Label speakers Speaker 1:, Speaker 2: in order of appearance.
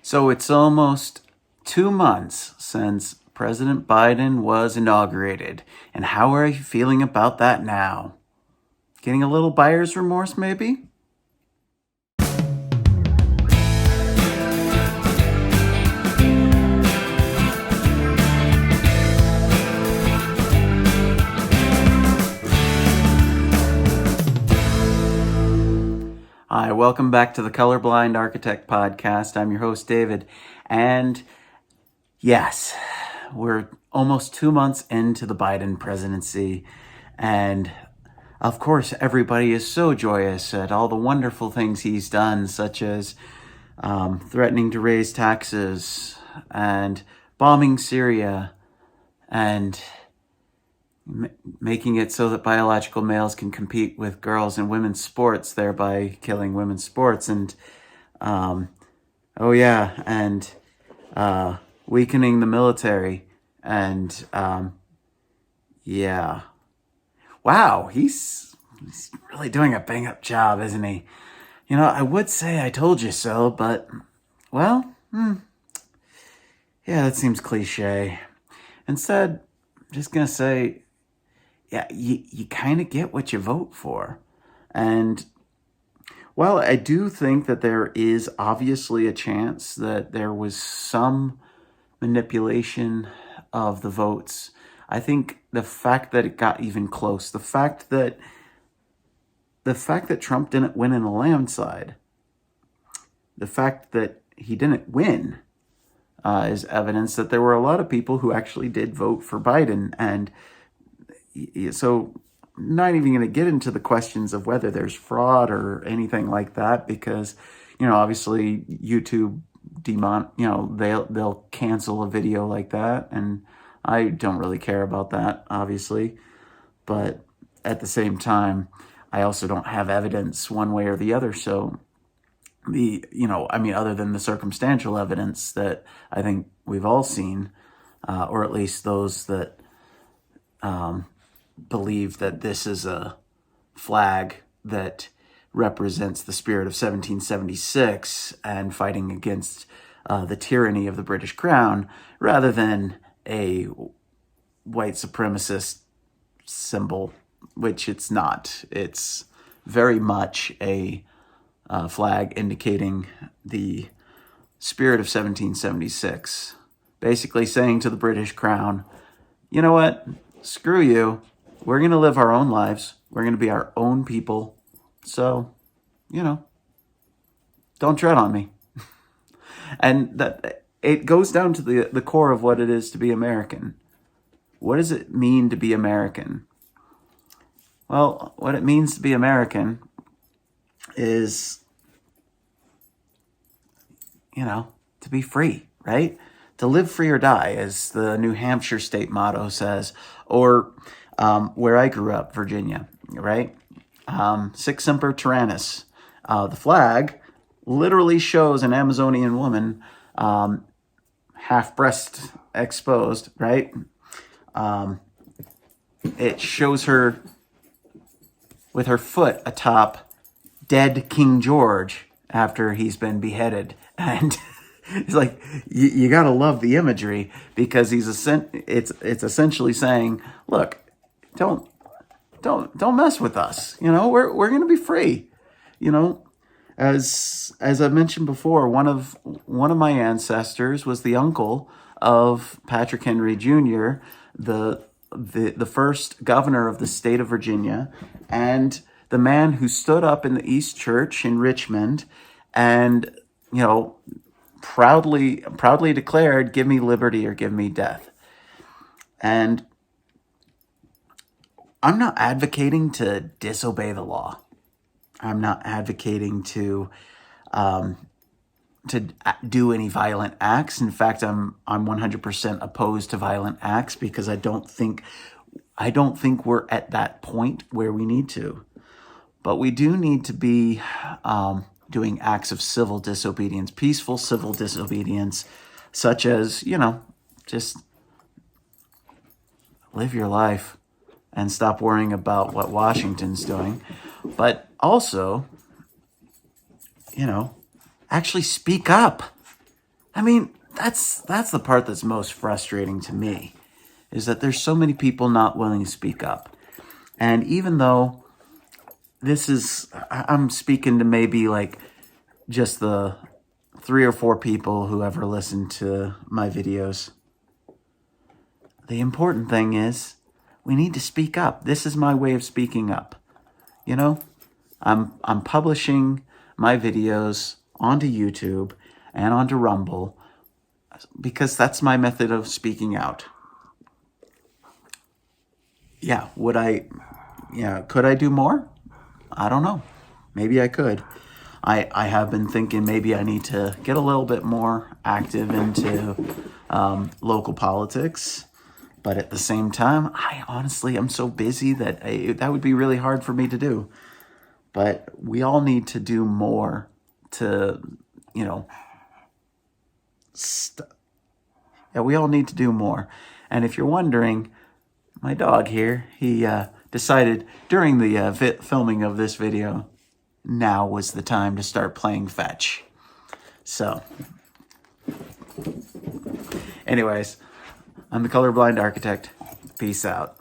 Speaker 1: So it's almost 2 months since President Biden was inaugurated. And how are you feeling about that now? Getting a little buyer's remorse, maybe? Hi, welcome back to the Colorblind Architect Podcast. I'm your host, David. And yes, we're almost 2 months into the Biden presidency. And of course, everybody is so joyous at all the wonderful things he's done, such as threatening to raise taxes and bombing Syria and making it so that biological males can compete with girls in women's sports, thereby killing women's sports. And oh yeah, and weakening the military. And yeah, wow, he's really doing a bang up job, isn't he? You know, I would say I told you so, but well, yeah, that seems cliche. Instead, I'm just gonna say, yeah, you kind of get what you vote for. And while I do think that there is obviously a chance that there was some manipulation of the votes, I think the fact that it got even close, the fact that Trump didn't win in a landslide, the fact that he didn't win is evidence that there were a lot of people who actually did vote for Biden. And so I'm not even going to get into the questions of whether there's fraud or anything like that, because, obviously YouTube they'll cancel a video like that. And I don't really care about that, obviously. But at the same time, I also don't have evidence one way or the other. So other than the circumstantial evidence that I think we've all seen, or at least those that believe that this is a flag that represents the spirit of 1776 and fighting against the tyranny of the British Crown, rather than a white supremacist symbol, which it's not. It's very much a flag indicating the spirit of 1776, basically saying to the British Crown, you know what, screw you, we're going to live our own lives, we're going to be our own people, so, don't tread on me. And that it goes down to the core of what it is to be American. What does it mean to be American? Well, what it means to be American is, to be free, right? To live free or die, as the New Hampshire state motto says, or where I grew up, Virginia, right? Sic semper tyrannis. The flag literally shows an Amazonian woman, half breast exposed, right? It shows her with her foot atop dead King George after he's been beheaded. And it's like, you gotta love the imagery, because it's essentially saying, look, don't mess with us. We're gonna be free. As I mentioned before, one of my ancestors was the uncle of Patrick Henry Jr., the first governor of the state of Virginia, and the man who stood up in the East Church in Richmond and, proudly declared, give me liberty or give me death. And I'm not advocating to disobey the law. I'm not advocating to do any violent acts. In fact, I'm 100% opposed to violent acts, because I don't think we're at that point where we need to. But we do need to be doing acts of civil disobedience, peaceful civil disobedience, such as, just live your life and stop worrying about what Washington's doing. But also, actually speak up. I mean, that's the part that's most frustrating to me, is that there's so many people not willing to speak up. And even though I'm speaking to maybe like just the 3 or 4 people who ever listen to my videos, the important thing is we need to speak up. This is my way of speaking up. You know, I'm publishing my videos onto YouTube and onto Rumble because that's my method of speaking out. Yeah, could I do more? I don't know. Maybe I could. I have been thinking maybe I need to get a little bit more active into local politics. But at the same time, I honestly am so busy that that would be really hard for me to do. But we all need to do more to, you know, yeah, we all need to do more. And if you're wondering, my dog here, he decided during the filming of this video, now was the time to start playing fetch. So, anyways, I'm the colorblind architect. Peace out.